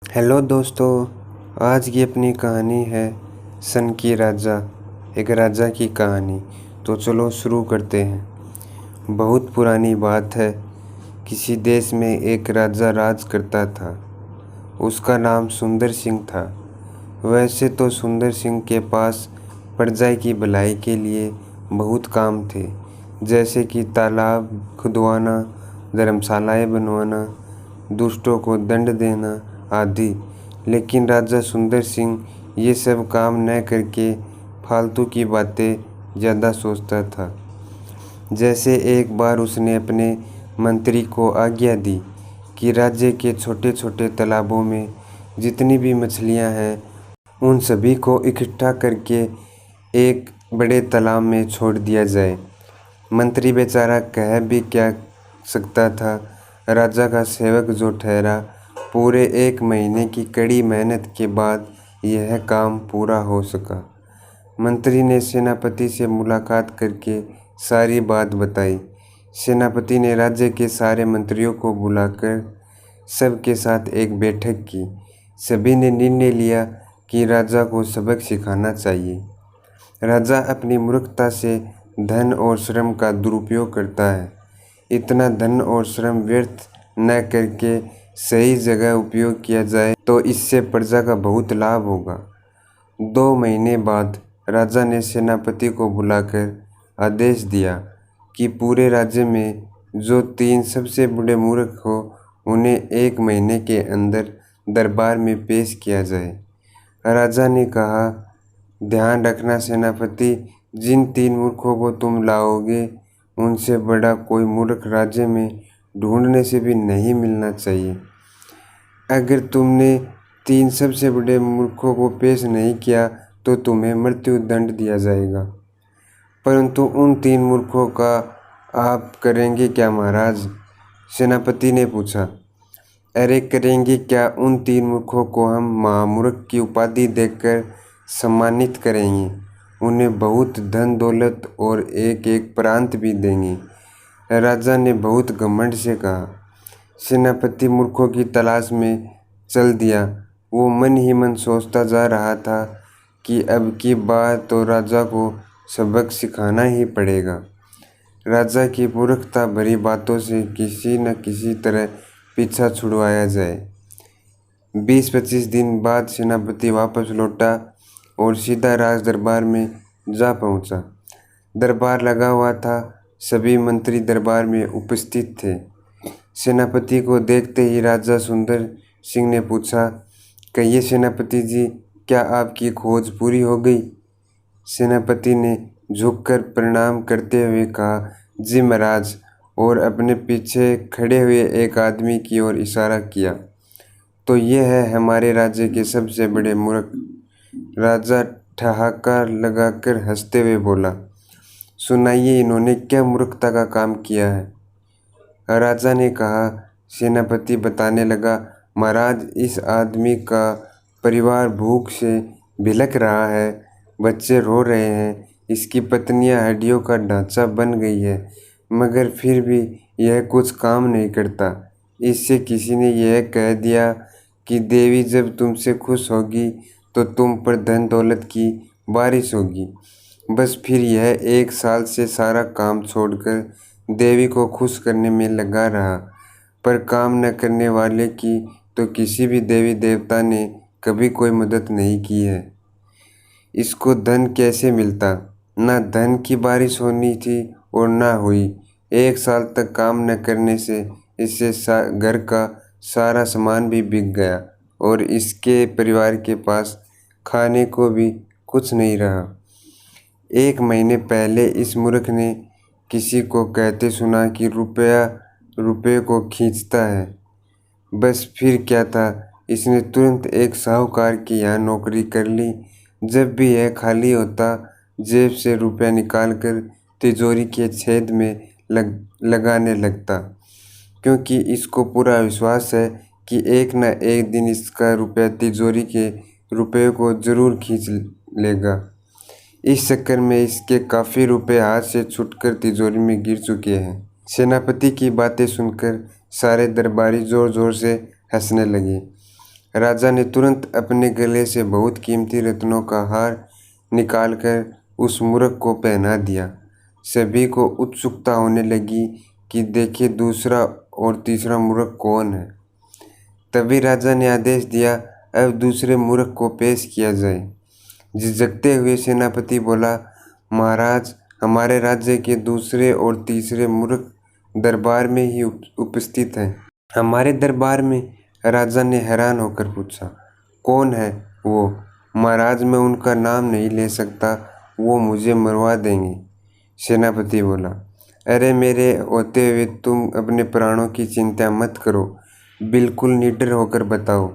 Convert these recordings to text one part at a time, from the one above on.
Hello दोस्तों, आज की अपनी कहानी है सन की राजा। एक राजा की कहानी। तो चलो शुरू करते हैं। बहुत पुरानी बात है। किसी देश में एक राजा राज करता था। उसका नाम सुंदर सिंह था। वैसे तो सुंदर सिंह के पास प्रजा की भलाई के लिए बहुत काम थे, जैसे कि तालाब खुदवाना, धर्मशालाएं बनवाना, दुष्टों को दंड देना आदि। लेकिन राजा सुंदर सिंह ये सब काम न करके फालतू की बातें ज़्यादा सोचता था। जैसे एक बार उसने अपने मंत्री को आज्ञा दी कि राज्य के छोटे छोटे तालाबों में जितनी भी मछलियां हैं उन सभी को इकट्ठा करके एक बड़े तालाब में छोड़ दिया जाए। मंत्री बेचारा कह भी क्या सकता था। राजा का सेवक जो ठहरा, पूरे 1 महीने की कड़ी मेहनत के बाद यह काम पूरा हो सका। मंत्री ने सेनापति से मुलाकात करके सारी बात बताई। सेनापति ने राज्य के सारे मंत्रियों को बुलाकर सबके साथ एक बैठक की। सभी ने निर्णय लिया कि राजा को सबक सिखाना चाहिए। राजा अपनी मूर्खता से धन और श्रम का दुरुपयोग करता है। इतना धन और श्रम व्यर्थ न करके सही जगह उपयोग किया जाए तो इससे प्रजा का बहुत लाभ होगा। 2 महीने बाद राजा ने सेनापति को बुलाकर आदेश दिया कि पूरे राज्य में जो 3 सबसे बड़े मूर्ख हो उन्हें 1 महीने के अंदर दरबार में पेश किया जाए। राजा ने कहा, ध्यान रखना सेनापति, जिन 3 मूर्खों को तुम लाओगे उनसे बड़ा कोई मूर्ख राज्य में ढूंढने से भी नहीं मिलना चाहिए। अगर तुमने 3 सबसे बड़े मूर्खों को पेश नहीं किया तो तुम्हें मृत्यु दंड दिया जाएगा। परंतु उन 3 मूर्खों का आप करेंगे क्या महाराज? सेनापति ने पूछा। अरे करेंगे क्या, उन 3 मूर्खों को हम महामूर्ख की उपाधि देकर सम्मानित करेंगे। उन्हें बहुत धन दौलत और एक एक प्रांत भी देंगे, राजा ने बहुत घमंड से कहा। सेनापति मूर्खों की तलाश में चल दिया। वो मन ही मन सोचता जा रहा था कि अब की बार तो राजा को सबक सिखाना ही पड़ेगा। राजा की मूर्खता भरी बातों से किसी न किसी तरह पीछा छुड़वाया जाए। 20-25 दिन बाद सेनापति वापस लौटा और सीधा राज दरबार में जा पहुंचा। दरबार लगा हुआ था। सभी मंत्री दरबार में उपस्थित थे। सेनापति को देखते ही राजा सुंदर सिंह ने पूछा, कहिए सेनापति जी, क्या आपकी खोज पूरी हो गई? सेनापति ने झुककर प्रणाम करते हुए कहा, जी महाराज, और अपने पीछे खड़े हुए एक आदमी की ओर इशारा किया। तो ये है हमारे राज्य के सबसे बड़े मूर्ख। राजा ठहाका लगाकर हंसते हुए बोला, सुनाइए इन्होंने क्या मूर्खता का काम किया है? राजा ने कहा। सेनापति बताने लगा, महाराज, इस आदमी का परिवार भूख से भिलक रहा है, बच्चे रो रहे हैं, इसकी पत्नियां हड्डियों का ढांचा बन गई है, मगर फिर भी यह कुछ काम नहीं करता। इससे किसी ने यह कह दिया कि देवी जब तुमसे खुश होगी तो तुम पर धन दौलत की बारिश होगी। बस फिर यह 1 साल से सारा काम छोड़कर देवी को खुश करने में लगा रहा, पर काम न करने वाले की तो किसी भी देवी देवता ने कभी कोई मदद नहीं की है। इसको धन कैसे मिलता? ना धन की बारिश होनी थी और ना हुई। 1 साल तक काम न करने से इससे घर का सारा सामान भी बिक गया और इसके परिवार के पास खाने को भी कुछ नहीं रहा। 1 महीने पहले इस मूर्ख ने किसी को कहते सुना कि रुपया रुपये को खींचता है। बस फिर क्या था, इसने तुरंत एक साहूकार की यहाँ नौकरी कर ली। जब भी यह खाली होता, जेब से रुपया निकालकर तिजोरी के छेद में लगाने लगता, क्योंकि इसको पूरा विश्वास है कि एक न एक दिन इसका रुपया तिजोरी के रुपये को जरूर खींच लेगा। इस चक्कर में इसके काफ़ी रुपए हाथ से छूटकर तिजोरी में गिर चुके हैं। सेनापति की बातें सुनकर सारे दरबारी जोर जोर से हंसने लगे। राजा ने तुरंत अपने गले से बहुत कीमती रत्नों का हार निकालकर उस मूर्ख को पहना दिया। सभी को उत्सुकता होने लगी कि देखे दूसरा और तीसरा मूर्ख कौन है। तभी राजा ने आदेश दिया, अब दूसरे मूर्ख को पेश किया जाए। झिझकते हुए सेनापति बोला, महाराज, हमारे राज्य के दूसरे और तीसरे मूर्ख दरबार में ही उपस्थित हैं। हमारे दरबार में? राजा ने हैरान होकर पूछा। कौन है वो? महाराज, मैं उनका नाम नहीं ले सकता, वो मुझे मरवा देंगे। सेनापति बोला, अरे मेरे होते हुए तुम अपने प्राणों की चिंता मत करो, बिल्कुल निडर होकर बताओ।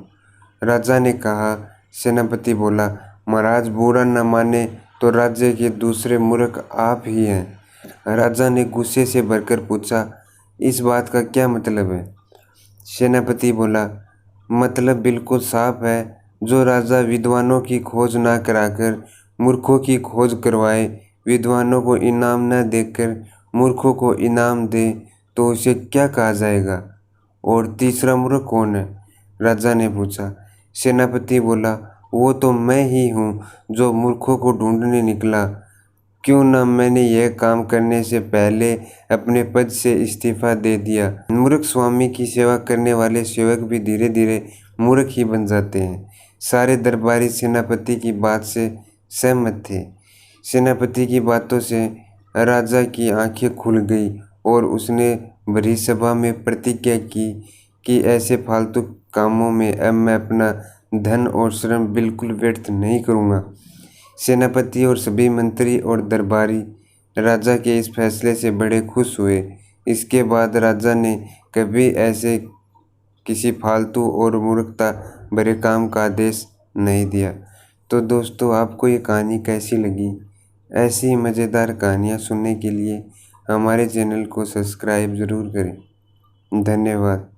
राजा ने कहा। सेनापति बोला, महाराज, बुरा न माने तो राज्य के दूसरे मूर्ख आप ही हैं। राजा ने गुस्से से भरकर पूछा, इस बात का क्या मतलब है? सेनापति बोला, मतलब बिल्कुल साफ है। जो राजा विद्वानों की खोज ना कराकर मूर्खों की खोज करवाए, विद्वानों को इनाम न देकर मूर्खों को इनाम दे, तो उसे क्या कहा जाएगा? और तीसरा मूर्ख कौन है? राजा ने पूछा। सेनापति बोला, वो तो मैं ही हूँ जो मूर्खों को ढूंढने निकला। क्यों न मैंने यह काम करने से पहले अपने पद से इस्तीफा दे दिया। मूर्ख स्वामी की सेवा करने वाले सेवक भी धीरे धीरे मूर्ख ही बन जाते हैं। सारे दरबारी सेनापति की बात से सहमत थे। सेनापति की बातों से राजा की आंखें खुल गई और उसने भरी सभा में प्रतिज्ञा की कि ऐसे फालतू कामों में अब मैं अपना धन और श्रम बिल्कुल व्यर्थ नहीं करूँगा। सेनापति और सभी मंत्री और दरबारी राजा के इस फैसले से बड़े खुश हुए। इसके बाद राजा ने कभी ऐसे किसी फालतू और मूर्खता भरे काम का आदेश नहीं दिया। तो दोस्तों, आपको ये कहानी कैसी लगी? ऐसी ही मज़ेदार कहानियाँ सुनने के लिए हमारे चैनल को सब्सक्राइब ज़रूर करें। धन्यवाद।